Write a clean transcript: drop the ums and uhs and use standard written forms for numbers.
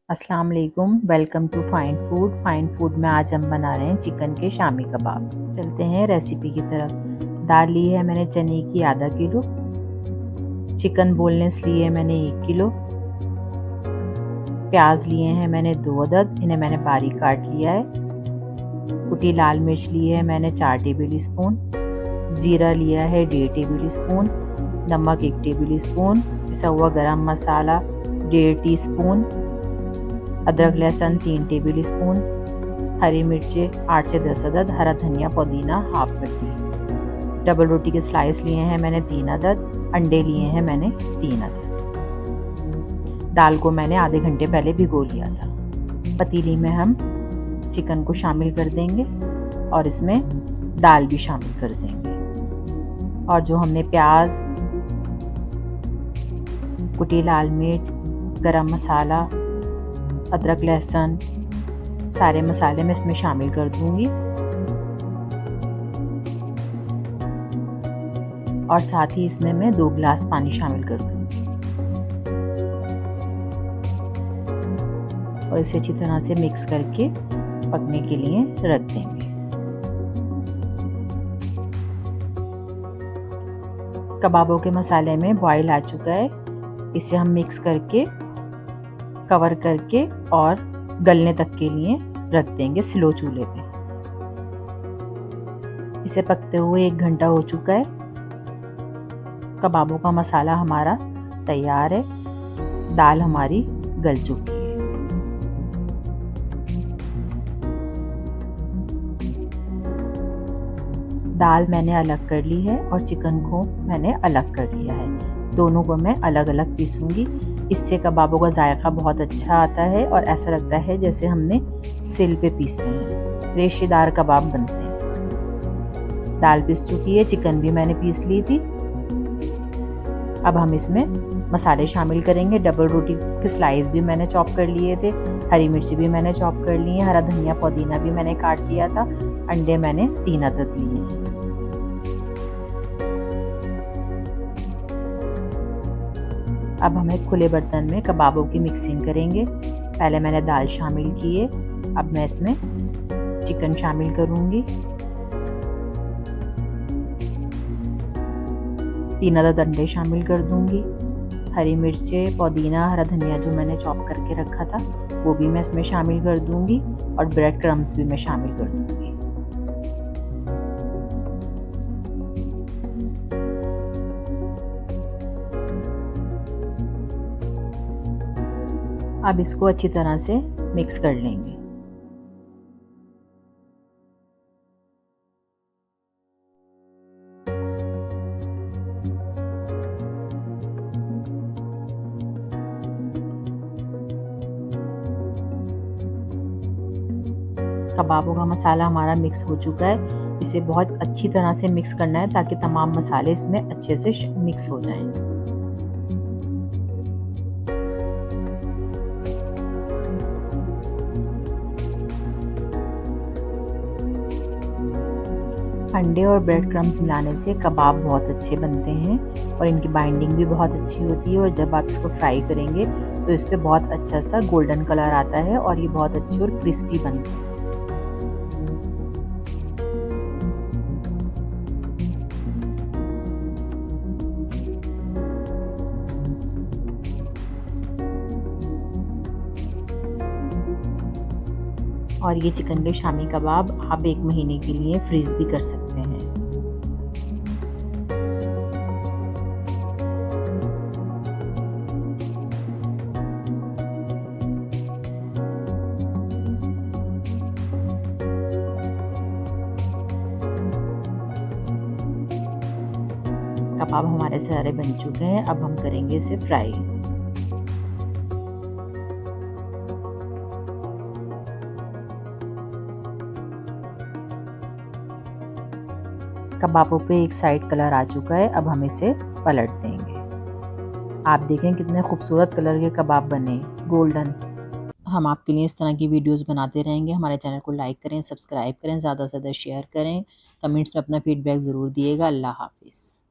अस्सलाम वालेकुम, welcome to Fine Food. Fine Food में आज हम बना रहे हैं चिकन के शामी कबाब। चलते हैं रेसिपी की तरफ। दाल ली है मैंने चने की आधा किलो। चिकन बोनलेस लिए है मैंने 1 किलो। प्याज लिए हैं मैंने 2 अदद, इन्हें मैंने बारीक काट लिया है। कुटी लाल मिर्च ली है मैंने 4 टेबल स्पून। ज़ीरा लिया है 1.5 टेबल स्पून। नमक 1 टेबल स्पून। पिसा हुआ गरम मसाला 1.5 टीस्पून। अदरक लहसुन 3 टेबल स्पून। हरी मिर्चें 8 से 10 अदद। हरा धनिया पुदीना हाफ कटी। डबल रोटी के स्लाइस लिए हैं मैंने 3 अदद। अंडे लिए हैं मैंने 3 अदद। दाल को मैंने आधे घंटे पहले भिगो लिया था। पतीली में हम चिकन को शामिल कर देंगे और इसमें दाल भी शामिल कर देंगे। और जो हमने प्याज, कुटी लाल मिर्च, गरम मसाला, अदरक लहसुन, सारे मसाले मैं इसमें शामिल कर दूंगी। और साथ ही इसमें मैं 2 गिलास पानी शामिल कर दूंगी और इसे अच्छी तरह से मिक्स करके पकने के लिए रख देंगे। कबाबों के मसाले में बॉईल आ चुका है। इसे हम मिक्स करके कवर करके और गलने तक के लिए रख देंगे स्लो चूल्हे पे। इसे पकते हुए 1 घंटा हो चुका है। कबाबों का मसाला हमारा तैयार है। दाल हमारी गल चुकी है। दाल मैंने अलग कर ली है और चिकन को मैंने अलग कर लिया है। दोनों को मैं अलग अलग पीसूंगी। इससे कबाबों का जायका बहुत अच्छा आता है और ऐसा लगता है जैसे हमने सिल पे पीसे हैं। रेशेदार कबाब बनते हैं। दाल पिस चुकी है, चिकन भी मैंने पीस ली थी। अब हम इसमें मसाले शामिल करेंगे। डबल रोटी के स्लाइस भी मैंने चॉप कर लिए थे। हरी मिर्ची भी मैंने चॉप कर ली है। हरा धनिया पुदीना भी मैंने काट लिया था। अंडे मैंने 3 अदद लिए हैं। अब हम एक खुले बर्तन में कबाबों की मिक्सिंग करेंगे। पहले मैंने दाल शामिल की है, अब मैं इसमें चिकन शामिल करूंगी। 3 अदद अंडे शामिल कर दूंगी। हरी मिर्चें, पुदीना, हरा धनिया जो मैंने चॉप करके रखा था वो भी मैं इसमें शामिल कर दूंगी और ब्रेड क्रम्स भी मैं शामिल कर दूंगी। अब इसको अच्छी तरह से मिक्स कर लेंगे। कबाबों का मसाला हमारा मिक्स हो चुका है। इसे बहुत अच्छी तरह से मिक्स करना है ताकि तमाम मसाले इसमें अच्छे से मिक्स हो जाएं। अंडे और ब्रेड क्रम्स मिलाने से कबाब बहुत अच्छे बनते हैं और इनकी बाइंडिंग भी बहुत अच्छी होती है। और जब आप इसको फ्राई करेंगे तो इस पर बहुत अच्छा सा गोल्डन कलर आता है और ये बहुत अच्छे और क्रिस्पी बनते हैं। और ये चिकन के शामी कबाब आप 1 महीने के लिए फ्रीज भी कर सकते हैं। कबाब हमारे सारे बन चुके हैं। अब हम करेंगे इसे फ्राई। कबाबों पे एक साइड कलर आ चुका है। अब हम इसे पलट देंगे। आप देखें कितने खूबसूरत कलर के कबाब बने, गोल्डन। हम आपके लिए इस तरह की वीडियोस बनाते रहेंगे। हमारे चैनल को लाइक करें, सब्सक्राइब करें, ज़्यादा से ज़्यादा शेयर करें। कमेंट्स में अपना फीडबैक ज़रूर दिएगा। अल्लाह हाफिज़।